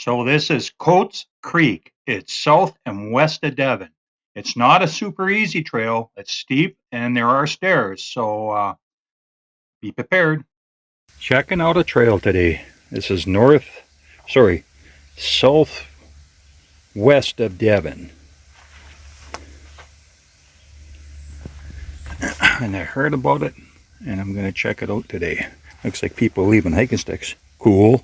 So this is Coates Creek. It's south and west of Devon. It's not a super easy trail. It's steep and there are stairs, so be prepared. Checking out a trail today. This is southwest of Devon. And I heard about it, and I'm going to check it out today. Looks like people leaving hiking sticks. Cool.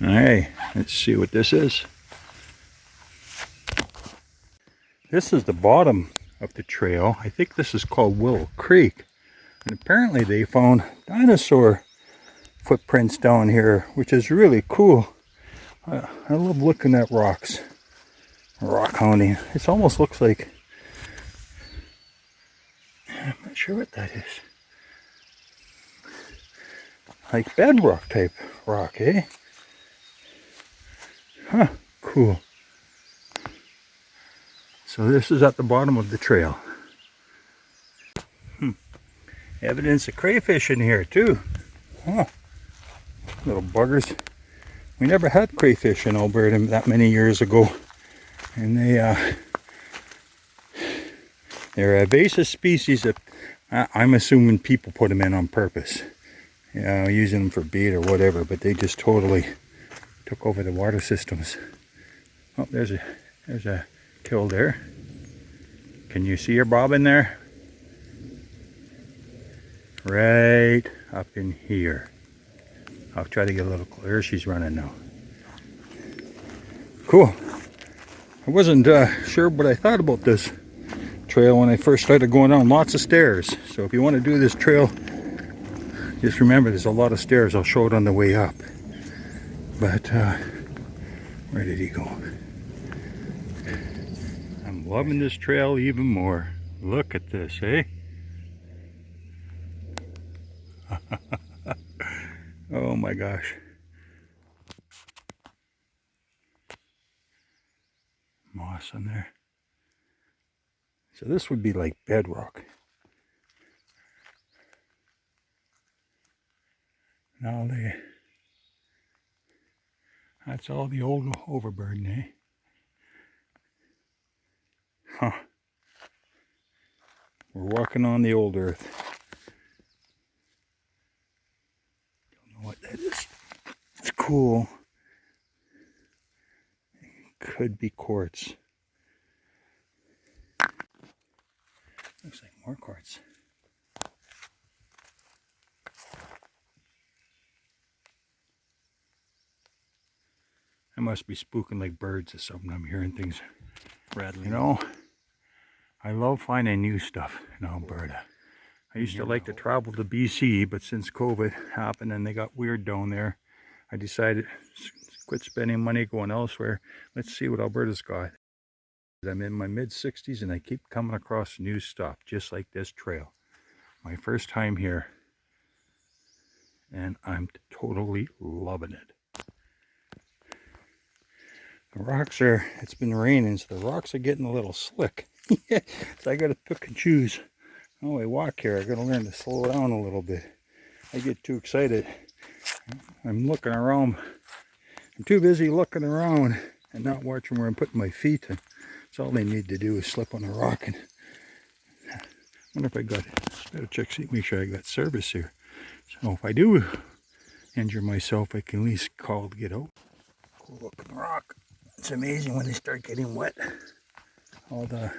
Alright, let's see what this is. This is the bottom of the trail. I think this is called Willow Creek. And apparently they found dinosaur footprints down here, which is really cool. I love looking at rocks. Rock hounding. It almost looks like, I'm not sure what that is. Like bedrock type rock, eh? Huh, cool. So this is at the bottom of the trail. Evidence of crayfish in here too. Huh. Little buggers. We never had crayfish in Alberta that many years ago. And they're a invasive species that I'm assuming people put them in on purpose. You know, using them for bait or whatever, but they just totally took over the water systems. Oh, there's a kill there. Can you see her bobbing there? Right up in here. I'll try to get a little clearer. She's running now. Cool. I wasn't sure what I thought about this trail when I first started going down. Lots of stairs. So if you want to do this trail, just remember there's a lot of stairs. I'll show it on the way up. But where did he go? I'm loving this trail even more. Look at this, eh? Oh my gosh. Moss in there. So this would be like bedrock. Now that's all the old overburden, eh? Huh. We're walking on the old earth. Don't know what that is. It's cool. It could be quartz. Looks like more quartz. I must be spooking like birds or something. I'm hearing things rattling. You know, I love finding new stuff in Alberta. I used to like to travel to BC, but since COVID happened and they got weird down there, I decided to quit spending money going elsewhere. Let's see what Alberta's got. I'm in my mid-60s and I keep coming across new stuff, just like this trail. My first time here, and I'm totally loving it. The rocks are, it's been raining, so the rocks are getting a little slick. So I gotta pick and choose. Oh, I walk here, I gotta learn to slow down a little bit. I get too excited. I'm looking around. I'm too busy looking around and not watching where I'm putting my feet. And that's all they need to do is slip on a rock. And I wonder if I better check, see, make sure I got service here. So if I do injure myself, I can at least call to get out. Cool looking rock. It's amazing when they start getting wet. All the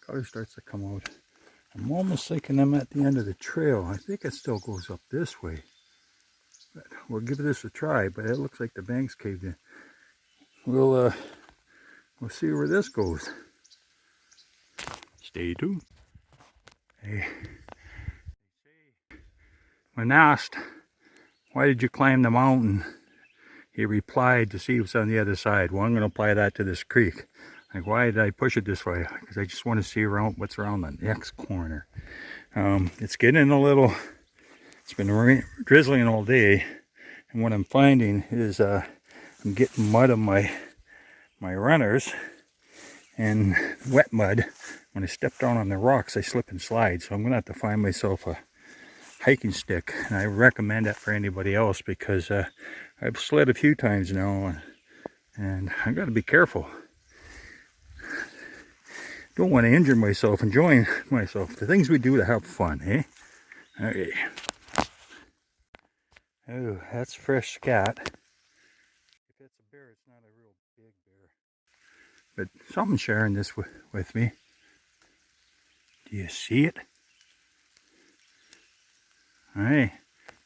color starts to come out. I'm almost thinking I'm at the end of the trail. I think it still goes up this way. But we'll give this a try, but it looks like the bank's caved in. We'll see where this goes. Stay tuned. Hey. When asked, why did you climb the mountain? He replied to see what's on the other side. Well, I'm going to apply that to this creek. Like, why did I push it this way? Because I just want to see what's around the next corner. It's getting a little, it's been drizzling all day. And what I'm finding is I'm getting mud on my runners and wet mud. When I step down on the rocks, I slip and slide. So I'm going to have to find myself hiking stick, and I recommend that for anybody else because I've slid a few times now, and I got to be careful. Don't want to injure myself, enjoying myself. The things we do to have fun, eh? Okay. Oh, that's fresh scat. If it's a bear, it's not a real big bear. But something's sharing this with me. Do you see it? Alright,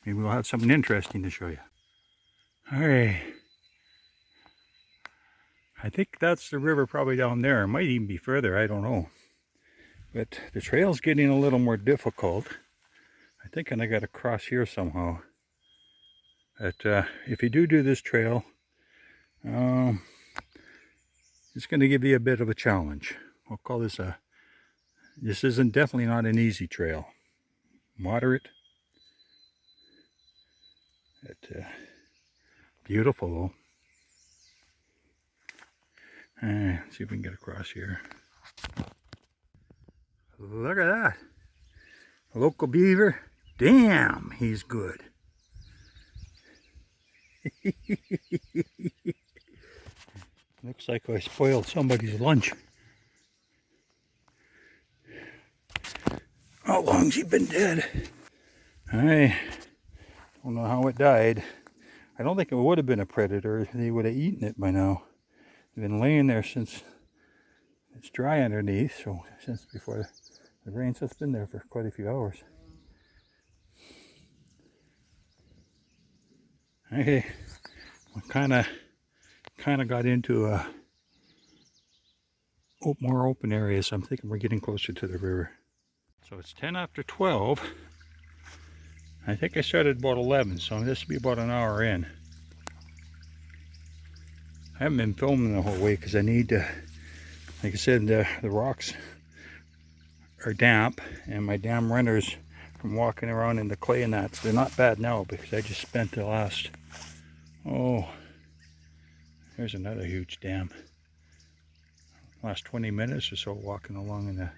maybe we'll have something interesting to show you. Alright. I think that's the river probably down there. It might even be further, I don't know. But the trail's getting a little more difficult. I think I got to cross here somehow. But if you do this trail, it's going to give you a bit of a challenge. I'll call this this isn't definitely not an easy trail. Moderate. But beautiful though. See if we can get across here. Look at that. A local beaver. Damn, he's good. Looks like I spoiled somebody's lunch. How long's he been dead? I don't know how it died. I don't think it would have been a predator. They would have eaten it by now. It's been laying there since it's dry underneath, so since before the rain, so it's been there for quite a few hours. Okay, we kind of got into more open areas. I'm thinking we're getting closer to the river. So it's 10 after 12. I think I started about 11, so this will be about an hour in. I haven't been filming the whole way because I need to, like I said, the rocks are damp, and my damn runners from walking around in the clay and that, they're not bad now because I just spent the last, there's another huge dam. Last 20 minutes or so walking along, and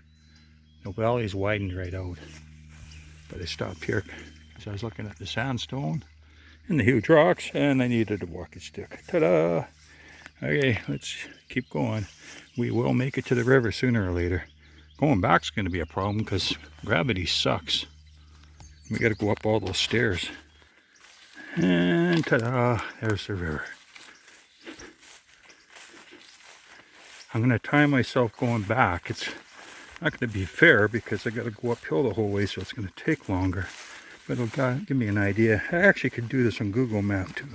the valley's widened right out. But I stopped here because I was looking at the sandstone and the huge rocks, and I needed a walking stick. Ta-da! Okay, let's keep going. We will make it to the river sooner or later. Going back's going to be a problem because gravity sucks. We got to go up all those stairs. And ta-da! There's the river. I'm going to time myself going back. It's not going to be fair because I got to go uphill the whole way, so it's going to take longer. But it'll give me an idea. I actually could do this on Google Maps to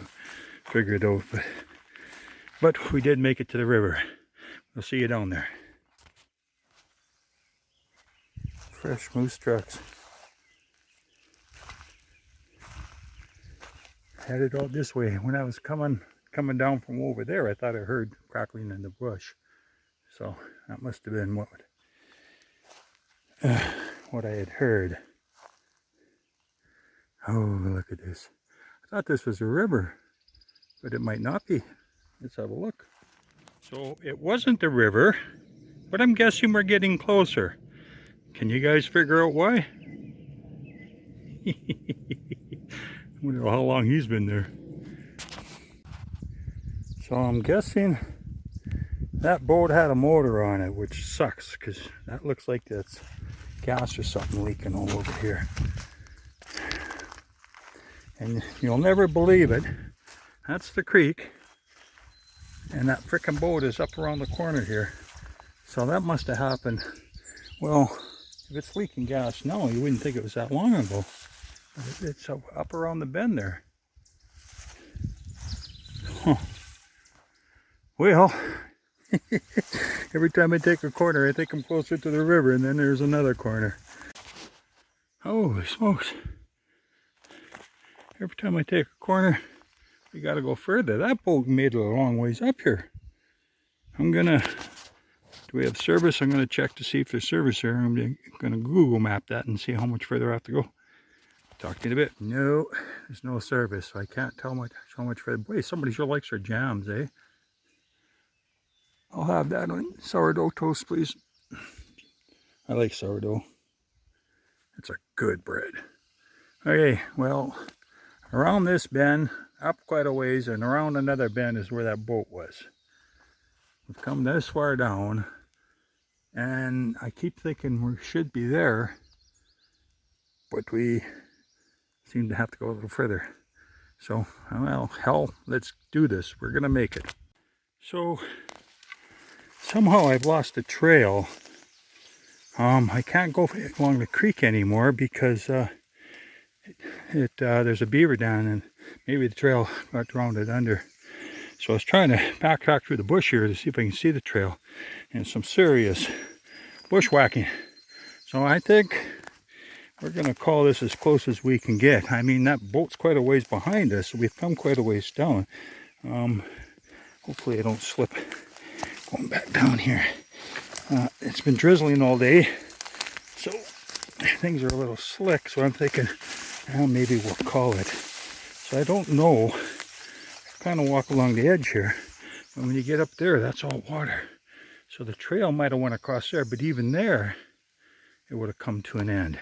figure it out. But we did make it to the river. We'll see you down there. Fresh moose trucks. Headed out this way. When I was coming down from over there, I thought I heard crackling in the bush. So that must have been what I had heard. Oh, look at this. I thought this was a river, but it might not be. Let's have a look. So it wasn't the river, but I'm guessing we're getting closer. Can you guys figure out why? I wonder how long he's been there. So I'm guessing that boat had a motor on it, which sucks because that looks like that's gas or something leaking all over here. And you'll never believe it. That's the creek. And that frickin' boat is up around the corner here. So that must have happened. Well, if it's leaking gas now, you wouldn't think it was that long ago. But it's up around the bend there. Huh. Well, every time I take a corner, I think I'm closer to the river, and then there's another corner. Holy smokes. Every time I take a corner, we gotta go further. That boat made it a long ways up here. Do we have service? I'm gonna check to see if there's service here. I'm gonna Google map that and see how much further I have to go. Talk to you in a bit. No, there's no service, so I can't tell how much further. Boy, somebody sure likes their jams, eh? I'll have that on sourdough toast, please. I like sourdough. It's a good bread. Okay, well, around this bend, up quite a ways, and around another bend is where that boat was. We've come this far down, and I keep thinking we should be there, but we seem to have to go a little further. So, well, hell, let's do this. We're gonna make it. So, somehow I've lost the trail. I can't go along the creek anymore because there's a beaver down, and maybe the trail got drowned under. So I was trying to backtrack through the bush here to see if I can see the trail, and some serious bushwhacking. So I think we're going to call this as close as we can get. I mean, that boat's quite a ways behind us, so we've come quite a ways down. Hopefully I don't slip going back down here. It's been drizzling all day, so things are a little slick, so I'm thinking, well, maybe we'll call it. So I don't know. I kind of walk along the edge here, and when you get up there, that's all water. So the trail might have went across there, but even there, it would have come to an end.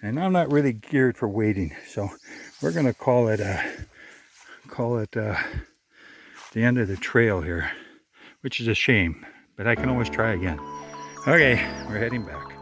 And I'm not really geared for wading, so we're going to call it the end of the trail here, which is a shame, but I can always try again. Okay, we're heading back.